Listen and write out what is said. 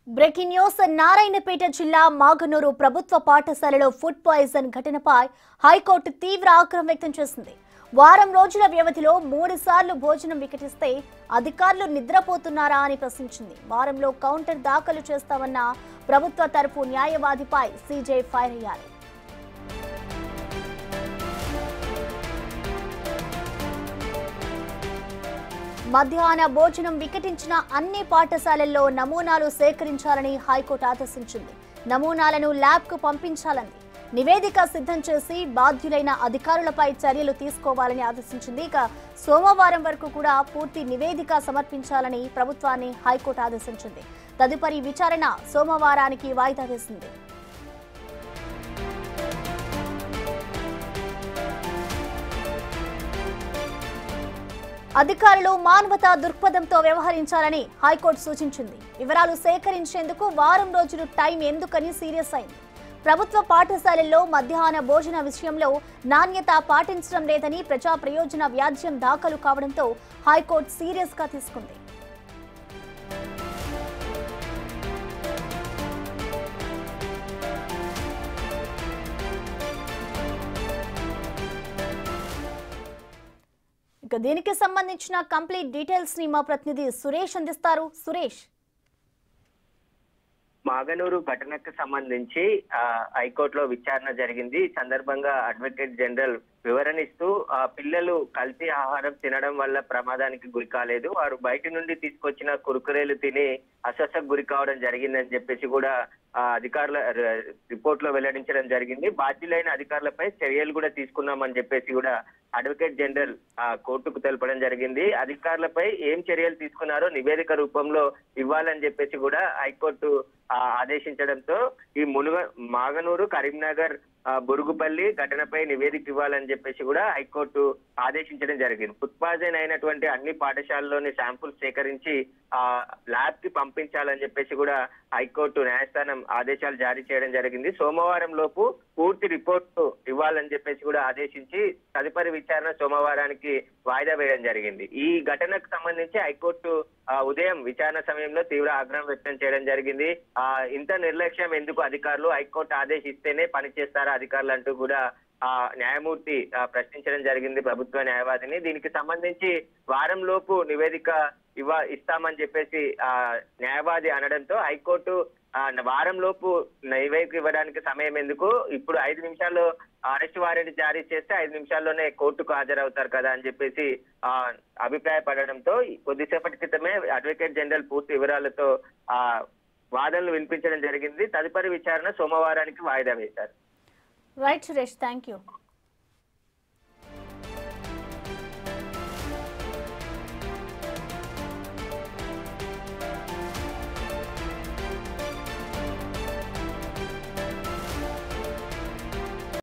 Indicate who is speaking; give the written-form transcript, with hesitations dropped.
Speaker 1: Breaking news Narayanpet జిల్లా మాగనూరు ప్రభుత్వ పాఠశాలలో ఫుడ్ పాయిజన్ ఘటనపై హైకోర్టు తీవ్ర ఆగ్రహం వ్యక్తం చేసింది. వారం రోజుల వ్యవధిలో 3 సార్లు భోజనం వికటిస్తే అధికారులు నిద్రపోతున్నారా అని ప్రశ్నించింది. వారంలో కౌంటర్ దాఖలు చేస్తామన్న ప్రభుత్వ తరపు న్యాయవాదిపై సీజే ఫైర్ అయ్యారు. మధ్యాహ్న భోజనం వికటించిన అన్ని పాఠశాలల్లో నమూనాలు సేకరించాలని హైకోర్టు ఆదేశించింది. నమూనాలను ల్యాబ్కు పంపించాలంది. నివేదిక సిద్ధం చేసి బాధ్యులైన అధికారులపై చర్యలు తీసుకోవాలని ఆదేశించింది. ఇక సోమవారం వరకు కూడా పూర్తి నివేదిక సమర్పించాలని ప్రభుత్వాన్ని హైకోర్టు ఆదేశించింది. తదుపరి విచారణ సోమవారానికి వాయిదా వేసింది. అధికారులు మానవతా దృక్పథంతో వ్యవహరించాలని హైకోర్టు సూచించింది. వివరాలు సేకరించేందుకు వారం రోజులు టైం ఎందుకని సీరియస్ అయింది. ప్రభుత్వ పాఠశాలల్లో మధ్యాహ్న భోజన విషయంలో నాణ్యత పాటించడం లేదని ప్రజా ప్రయోజన వ్యాజ్యం దాఖలు కావడంతో హైకోర్టు సీరియస్ గా తీసుకుంది. ఇక దీనికి సంబంధించిన కంప్లీట్ డీటెయిల్స్ ని మా ప్రతినిధి సురేష్ అందిస్తారు. సురేష్,
Speaker 2: మాగనూరు ఘటనకు సంబంధించి హైకోర్టులో విచారణ జరిగింది. ఈ సందర్భంగా అడ్వకేట్ జనరల్ వివరణ ఇస్తూ పిల్లలు కల్తీ ఆహారం తినడం వల్ల ప్రమాదానికి గురి కాలేదు, వారు బయట నుండి తీసుకొచ్చిన కురుకురేలు తిని అస్వస్థకు గురి కావడం జరిగిందని చెప్పేసి కూడా అధికారుల రిపోర్ట్ లో వెల్లడించడం జరిగింది. బాధ్యులైన అధికారులపై చర్యలు కూడా తీసుకున్నామని చెప్పేసి కూడా అడ్వకేట్ జనరల్ కోర్టుకు తెలపడం జరిగింది. అధికారులపై ఏం చర్యలు తీసుకున్నారో నివేదిక రూపంలో ఇవ్వాలని చెప్పేసి కూడా హైకోర్టు ఆదేశించడంతో ఈ మాగనూరు, కరీంనగర్, బురుగుపల్లి ఘటనపై నివేదిక ఇవ్వాలని చెప్పేసి కూడా హైకోర్టు ఆదేశించడం జరిగింది. ఫుడ్ పాయిజన్ అయినటువంటి అన్ని పాఠశాలలోని శాంపుల్స్ సేకరించి ల్యాబ్ కి పంపించాలని చెప్పేసి కూడా హైకోర్టు న్యాయస్థానం ఆదేశాలు జారీ చేయడం జరిగింది. సోమవారం లోపు పూర్తి రిపోర్టు ఇవ్వాలని చెప్పేసి కూడా ఆదేశించి తదుపరి విచారణ సోమవారానికి వాయిదా వేయడం జరిగింది. ఈ ఘటనకు సంబంధించి హైకోర్టు ఉదయం విచారణ సమయంలో తీవ్ర ఆగ్రహం వ్యక్తం చేయడం జరిగింది. ఇంత నిర్లక్ష్యం ఎందుకు అధికారులు, హైకోర్టు ఆదేశిస్తేనే పనిచేస్తారా అధికారులు అంటూ కూడా న్యాయమూర్తి ప్రశ్నించడం జరిగింది ప్రభుత్వ న్యాయవాదిని. దీనికి సంబంధించి వారం లోపు నివేదిక ఇస్తామని చెప్పేసి న్యాయవాది అనడంతో హైకోర్టు వారం లోపు నివేదిక ఇవ్వడానికి సమయం ఎందుకు, ఇప్పుడు 5 నిమిషాల్లో అరెస్ట్ వారెంట్ జారీ చేస్తే 5 నిమిషాల్లోనే కోర్టుకు హాజరవుతారు కదా అని చెప్పేసి అభిప్రాయపడడంతో కొద్దిసేపటి క్రితమే అడ్వకేట్ జనరల్ పూర్తి వివరాలతో వాదనలు వినిపించడం జరిగింది. తదుపరి విచారణ సోమవారానికి వాయిదా వేశారు.
Speaker 1: Right Suresh, thank you.